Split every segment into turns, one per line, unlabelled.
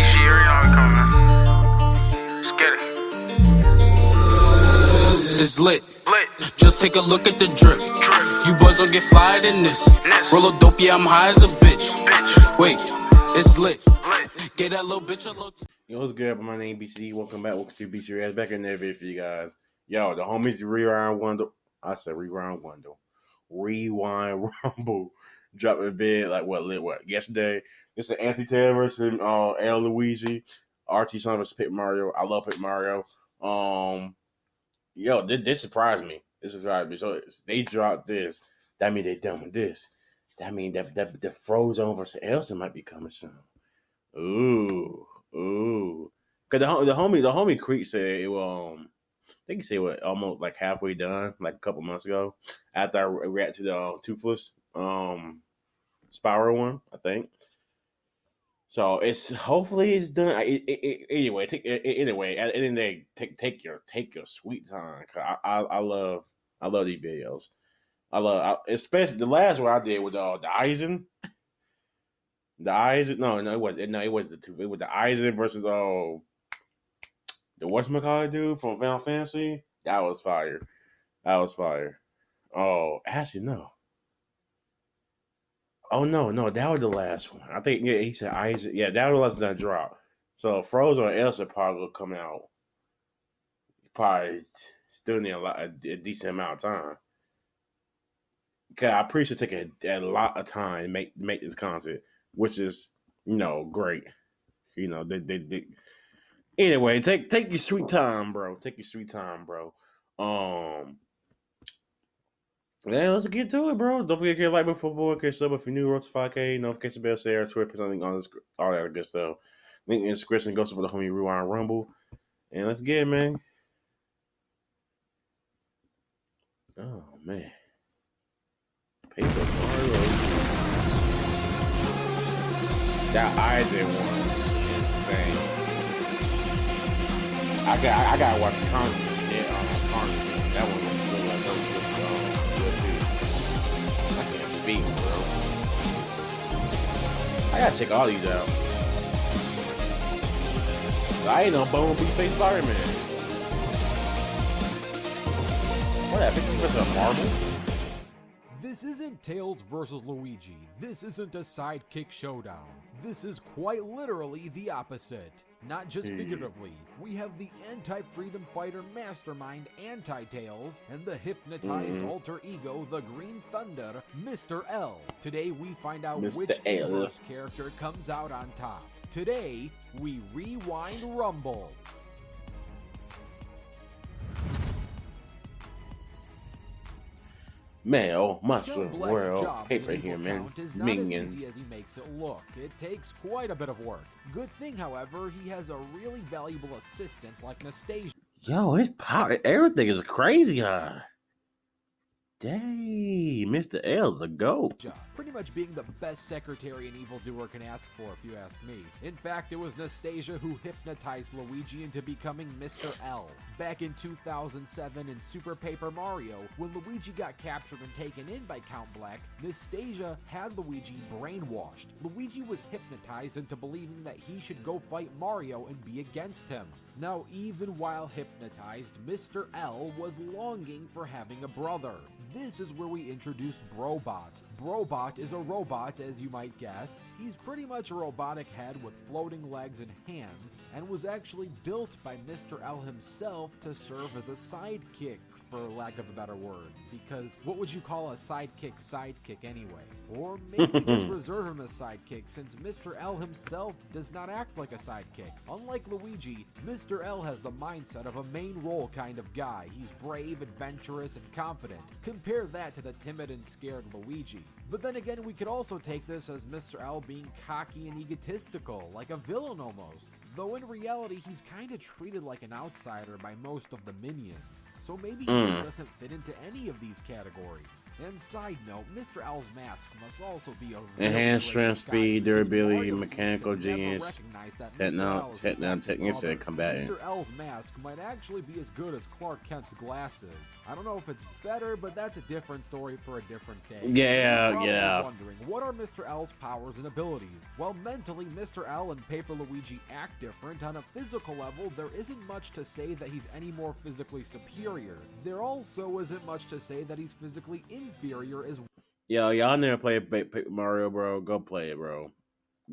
shit, you already know how we coming, man. Let's get it.
It's lit.
Lit.
Just take a look at the drip. You boys don't get flyer than this. Roll a dope, yeah, I'm high as a bitch. Wait, it's lit. Get that little bitch a little.
Yo, what's good? My name is BC. Welcome to BTDREACTS. Back in there video for you guys. Yo, the homies Rewind Wonder. I said Rewind Wonder. Rewind Rumble dropped a bid like what yesterday. It's an anti-tail versus L Luigi. RT Son versus Paper Mario. I love Paper Mario. Yo, this surprised me. This surprised me. So they dropped this. That means they done with this. That means that the Frozone versus Elsa might be coming soon. Ooh. Cause the homie Creek said it was I think he said what almost like halfway done, like a couple months ago. After I reacted to the Toothless Spiral one, I think. So it's hopefully it's done. Anyway, anyway, at the end of the day, take your sweet time. Cause I love these videos. Especially the last one I did with the Eisen. The Eisen, no, it wasn't the two. It was the Eisen versus the whatchamacallit dude from Final Fantasy. That was fire. Oh, actually no. Oh no, that was the last one. I think he said Eisen. Yeah, that was the last that drop. So Frozen and Elsa probably will come out. Probably still need a decent amount of time. Cause I appreciate taking a lot of time to make this content, which is great. They anyway, take your sweet time, bro. Yeah, let's get to it, bro. Don't forget to like before boy, catch sub if you're new, road to 5K, notification bell, share, Twitter, something on this, all that good stuff. Link in the description, go support the homie Rewind Rumble. And let's get it, man. Oh man. Paper Mario. That Isaac one is insane. I gotta watch Congress. Yeah, Congress. That one was good too. I can't speak, bro. I gotta check all these out. I ain't no Bone Beach Space Spider-Man. What that 50% of Marvel?
This isn't Tails versus Luigi. This isn't a sidekick showdown. This is quite literally the opposite. Not just figuratively. We have the anti-freedom fighter mastermind Anti-Tails and the hypnotized alter ego, the Green Thunder, Mr.L. Today we find out which universe character comes out on top. Today, we rewind Rumble.
Man, mushroom world paper here, man.
Is not as easy as he makes it look. It takes quite a bit of work. Good thing, however, he has a really valuable assistant like Nastasia.
Yo, his power, everything is crazy, huh? Dang, Mr. L's the GOAT.
Pretty much being the best secretary an evildoer can ask for, if you ask me. In fact, it was Nastasia who hypnotized Luigi into becoming Mr. L. Back in 2007 in Super Paper Mario, when Luigi got captured and taken in by Count Black, Nastasia had Luigi brainwashed. Luigi was hypnotized into believing that he should go fight Mario and be against him. Now, even while hypnotized, Mr. L was longing for having a brother. This is where we introduce Brobot. Brobot is a robot, as you might guess. He's pretty much a robotic head with floating legs and hands, and was actually built by Mr. L himself to serve as a sidekick, for lack of a better word. Because what would you call a sidekick anyway? Or maybe just reserve him as sidekick, since Mr. L himself does not act like a sidekick. Unlike Luigi, Mr. L has the mindset of a main role kind of guy. He's brave, adventurous, and confident. Compare that to the timid and scared Luigi. But then again, we could also take this as Mr. L being cocky and egotistical, like a villain almost. Though in reality, he's kinda treated like an outsider by most of the minions. So maybe he just doesn't fit into any of these categories. And side note, Mr. L's mask must also be a
enhanced strength, speed, durability, mechanical genius, techniques, and combatant.
Mr. L's mask might actually be as good as Clark Kent's glasses. I don't know if it's better, but that's a different story for a different day.
Yeah,
probably
Yeah.
wondering, what are Mr. L's powers and abilities? Well, mentally, Mr. L and Paper Luigi act different. On a physical level, there isn't much to say that he's any more physically superior. There also isn't much to say that he's physically inferior as
Yo, y'all never played Paper Mario, bro? Go play it, bro.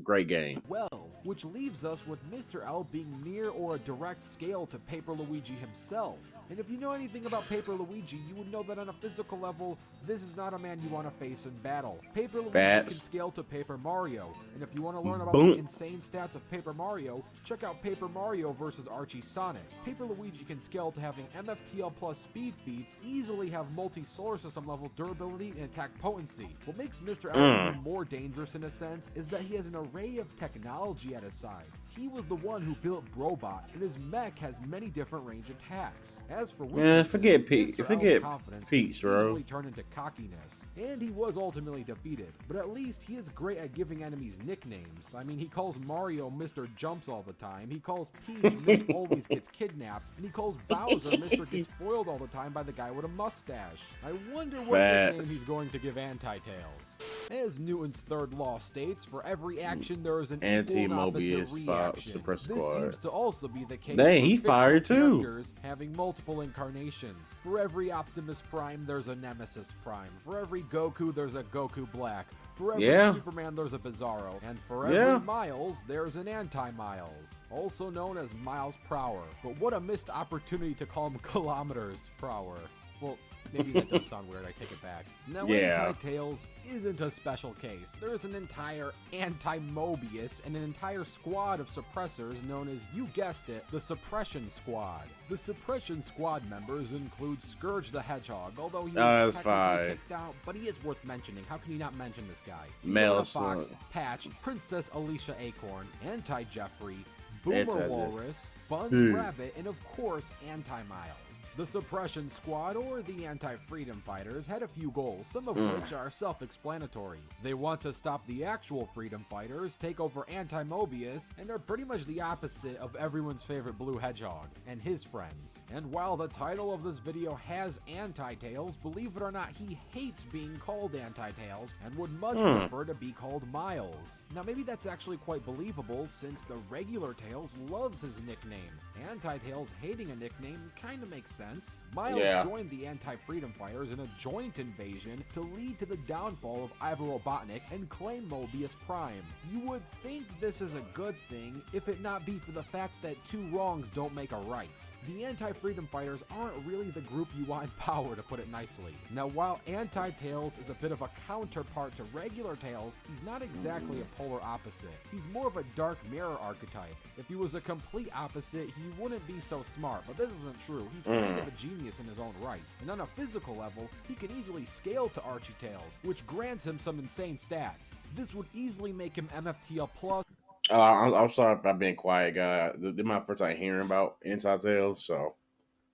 Great game.
well, which leaves us with Mr. L being near or a direct scale to Paper Luigi himself. And if you know anything about Paper Luigi, you would know that on a physical level, this is not a man you want to face in battle. Paper Luigi can scale to Paper Mario, and if you want to learn about the insane stats of Paper Mario, check out Paper Mario vs. Archie Sonic. Paper Luigi can scale to having MF.T.L plus speed feats, easily have multi-solar system level durability and attack potency. What makes Mr. L even more dangerous in a sense is that he has an array of technology at his side. He was the one who built Brobot, and his mech has many different range attacks. As for weaknesses,
forget Pete.
Mr.
Forget
L's confidence
Peach,
can
bro.
easily turn into cockiness, and he was ultimately defeated. But at least he is great at giving enemies nicknames. I mean, he calls Mario Mr. Jumps all the time, he calls Peach Miss Always Gets Kidnapped, and he calls Bowser Mr. Gets Foiled all the time by the guy with a mustache. I wonder what nickname he's going to give Anti-Tails. As Newton's third law states, for every action there is an equal and opposite reaction.
Suppress
This
Squad.
seems to also be the case
Dang,
for
he
fictional
fired too.
characters having multiple incarnations. For every Optimus Prime, there's a Nemesis Prime. For every Goku, there's a Goku Black. For every Superman, there's a Bizarro. And for every Miles, there's an Anti-Miles, also known as Miles Prower. But what a missed opportunity to call him Kilometers Prower. Well, maybe that does sound weird, I take it back. Now, Anti-Tails isn't a special case. There's an entire Anti-Mobius and an entire squad of suppressors known as, you guessed it, the Suppression Squad. The Suppression Squad members include Scourge the Hedgehog, although he was technically kicked out, but he is worth mentioning. How can you not mention this guy? Fiona Fox, Patch, Princess Alicia Acorn, Anti-Jeffrey, Boomer Walrus, Buns Rabbit, and of course, Anti-Miles. The Suppression Squad, or the Anti-Freedom Fighters, had a few goals, some of which are self-explanatory. They want to stop the actual Freedom Fighters, take over Anti-Mobius, and are pretty much the opposite of everyone's favorite Blue Hedgehog and his friends. And while the title of this video has Anti-Tails, believe it or not, he hates being called Anti-Tails and would much prefer to be called Miles. Now maybe that's actually quite believable, since the regular Tails loves his nickname. Anti-Tails hating a nickname kinda makes sense. Miles joined the Anti-Freedom Fighters in a joint invasion to lead to the downfall of Ivor Robotnik and claim Mobius Prime. You would think this is a good thing if it not be for the fact that two wrongs don't make a right. The Anti-Freedom Fighters aren't really the group you want in power, to put it nicely. Now, while Anti-Tails is a bit of a counterpart to regular Tails, he's not exactly a polar opposite. He's more of a Dark Mirror archetype. If he was a complete opposite, he wouldn't be so smart, but this isn't true. He's kind of a genius in his own right. And on a physical level, he can easily scale to Archie Tails, which grants him some insane stats. This would easily make him MF.T.L plus.
I'm sorry if I've been quiet, guy. This is my first time hearing about Anti-Tails, so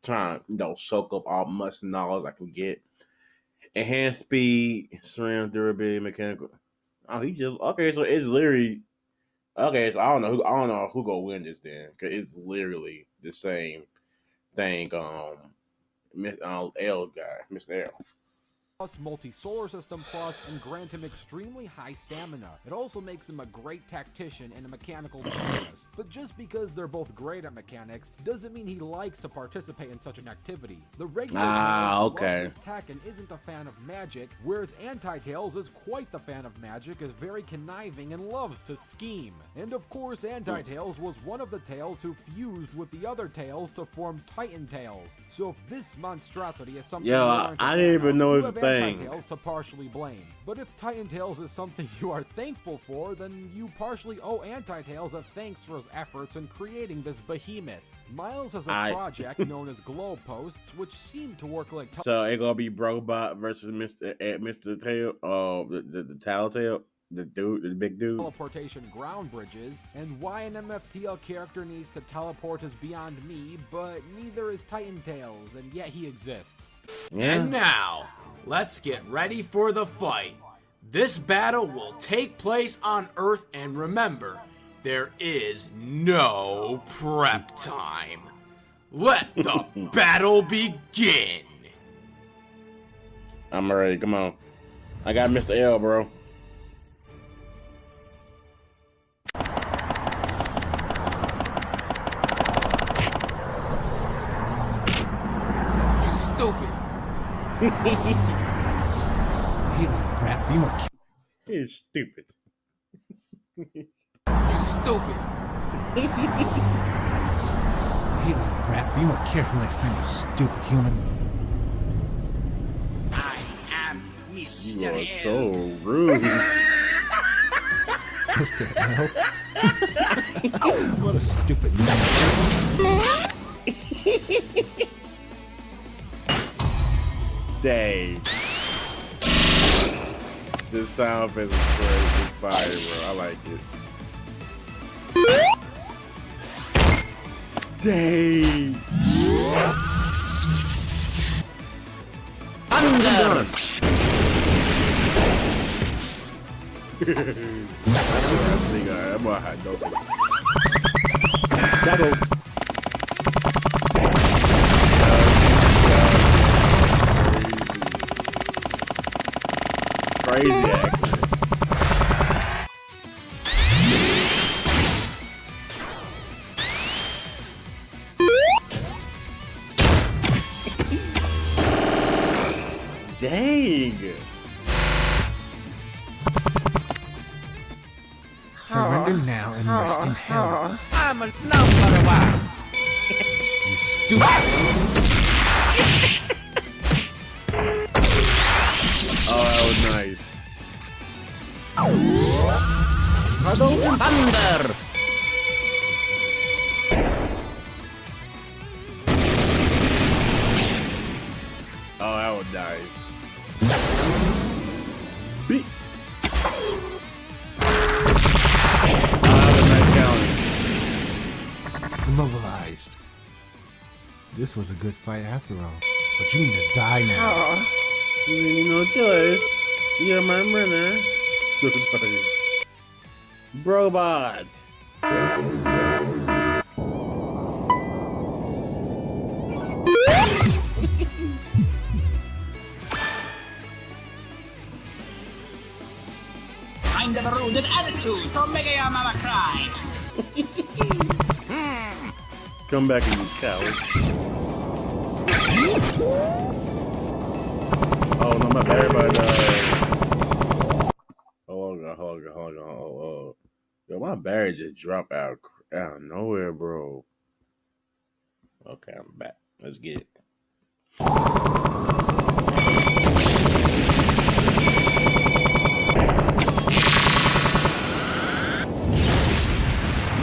trying to soak up all much knowledge I can get. Enhanced speed, surround durability, mechanical. Oh, he just so it's literally so I don't know who gonna win this then, because it's literally the same thing. L guy, Mr. L.
Plus multi-solar system plus, and grant him extremely high stamina. It also makes him a great tactician and a mechanical genius. But just because they're both great at mechanics doesn't mean he likes to participate in such an activity. The regular Tails loves his tech and isn't a fan of magic, whereas Anti-Tails is quite the fan of magic, is very conniving, and loves to scheme. And of course, Anti-Tails was one of the Tails who fused with the other Tails to form Titan Tails. So if this monstrosity is something
I didn't even know his thing.
Anti-Tails to partially blame. But if Titan Tails is something you are thankful for, then you partially owe Anti-Tails a thanks for his efforts in creating this behemoth. Miles has a project known as Glow Posts, which seem to work like...
So it gonna be Brobot versus Mr. Tail, the Tattletale, the big dude.
Teleportation ground bridges, and why an MF.T.L character needs to teleport is beyond me, but neither is Titan Tails, and yet he exists.
And now, let's get ready for the fight. This battle will take place on Earth, and remember, there is no prep time. Let the battle begin.
I'm ready, come on. I got Mr. L, bro.
You stupid.
Hey, little brat, be more cute.
He's stupid.
You stupid.
Hey, little brat, be more careful next time, you stupid human.
I am Mr.
You are so rude.
Mr. L. What a stupid name.
Dang. This sound effect is crazy. It's fire, bro. I like it. Dang. I'm done. I'm gonna hide no. That'll. Crazy accurate. Dang.
Surrender now and rest in hell.
I'm a number one.
You stupid.
Oh, that was nice.
Thunder.
Oh, that was nice. Beat.
Immobilized. This was a good fight after all. But you need to die now.
You need no choice. You're my brother. Robots.
Kind of a rude attitude. Don't make your mama cry.
Come back and you coward. Oh no, my bad, everybody died. Hold on. Yo, my battery just dropped out of nowhere, bro. Okay, I'm back. Let's get it.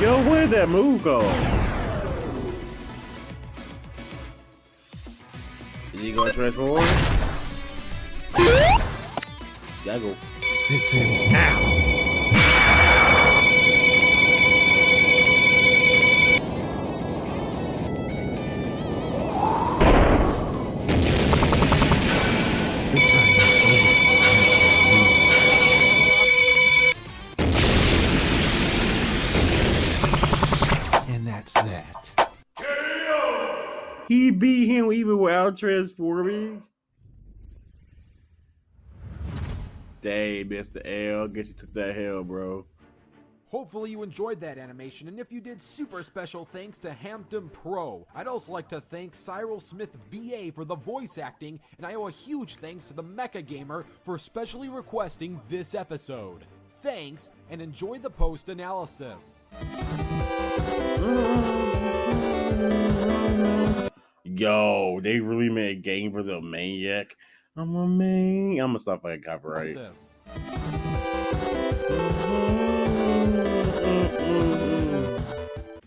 Yo, where'd that move go? Is he gonna transform? Gotta go.
This ends now. Your time is over, Mr. Loser. And that's that.
He beat him even without transforming. Dang, Mr. L, get you took that hell, bro.
Hopefully you enjoyed that animation, and if you did, super special thanks to Hampton Pro. I'd also like to thank Cyril Smith VA for the voice acting, and I owe a huge thanks to the Mecha Gamer for specially requesting this episode. Thanks, and enjoy the post-analysis.
Yo, they really made a game for the maniac. I'm a man. I'm gonna stop playing copyright.
Analysis.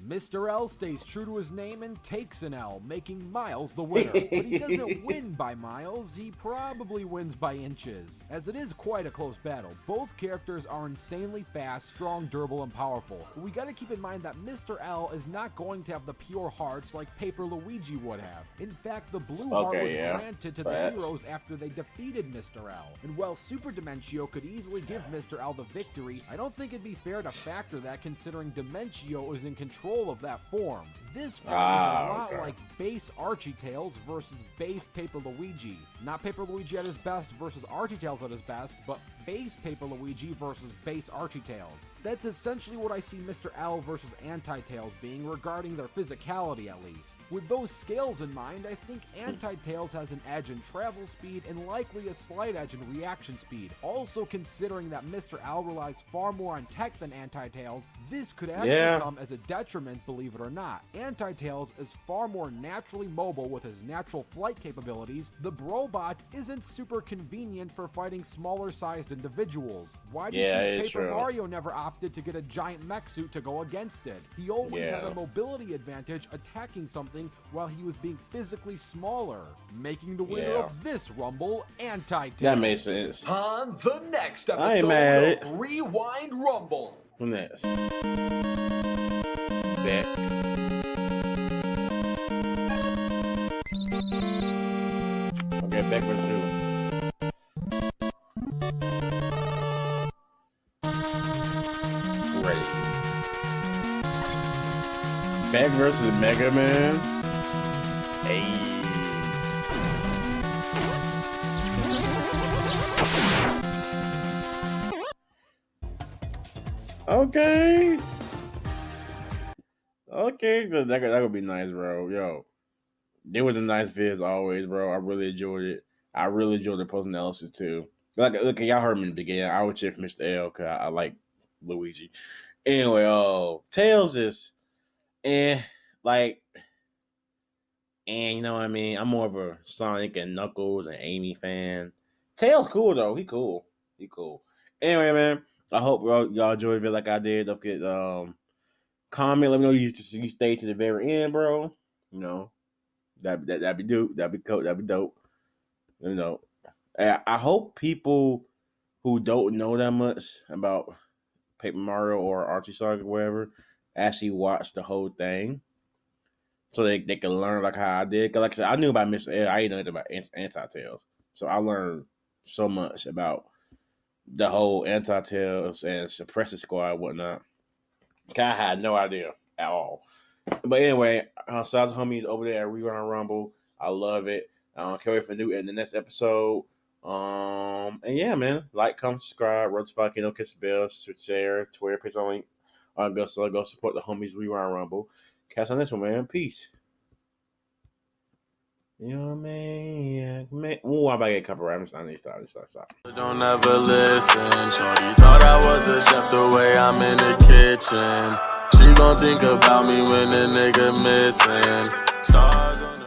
Mr. L stays true to his name and takes an L, making Miles the winner. But he doesn't win by miles, he probably wins by inches. As it is quite a close battle, both characters are insanely fast, strong, durable, and powerful. But we gotta keep in mind that Mr. L is not going to have the pure hearts like Paper Luigi would have. In fact, the blue heart was granted to the heroes after they defeated Mr. L. And while Super Dimentio could easily give Mr. L the victory, I don't think it'd be fair to factor that considering Dimentio is in control of that form. This fight is a lot
okay.
like base Archie Tails versus base Paper Luigi. Not Paper Luigi at his best versus Archie Tails at his best, but base Paper Luigi versus base Archie Tails. That's essentially what I see MR.L versus Anti-Tails being regarding their physicality at least. With those scales in mind, I think Anti-Tails has an edge in travel speed and likely a slight edge in reaction speed. Also considering that MR.L relies far more on tech than Anti-Tails, this could actually come as a detriment, believe it or not. Anti-Tails is far more naturally mobile with his natural flight capabilities. The Brobot isn't super convenient for fighting smaller sized individuals. Why do you think Paper Mario never opted to get a giant mech suit to go against it? He always had a mobility advantage attacking something while he was being physically smaller, making the winner of this Rumble Anti-Tails.
That makes sense.
On the next
I ain't mad at
episode of Rewind Rumble.
Who next? Beck. Okay, Beck versus who? Ready. Beck versus Mega Man. Hey. Okay. Okay, that would be nice, bro. Yo, they were the nice vids always, bro. I really enjoyed it. I really enjoyed the post analysis too. Look, y'all heard me in the beginning. I would check for MR.L because I like Luigi. Anyway, Tails is, and you know what I mean. I'm more of a Sonic and Knuckles and Amy fan. Tails cool though. He cool. Anyway, man. I hope y'all enjoyed the video like I did. Don't forget comment. Let me know you stay to the very end, bro. You know that'd be dope. That'd be cool. That'd be dope. You know, I hope people who don't know that much about Paper Mario or Archie Saga or whatever actually watch the whole thing, so they can learn like how I did. Cause like I said, I knew about MR.L. I didn't know about Anti-Tails, so I learned so much about the whole Anti-Tails and Suppressor Squad and whatnot. I had no idea at all. But anyway, shout out to homies over there at Rewind Rumble. I love it. Can't wait for in the next episode. And yeah, man, like, comment, subscribe, notify, kiss the bell, share, Twitter, page on link. Go support the homies Rewind Rumble. Catch on this one, man. Peace. You know what I mean? Ooh, I'm about to get copyright. I need to stop.
Don't ever listen. Shorty thought I was a chef the way I'm in the kitchen. She gon' think about me when the nigga missing. Stars on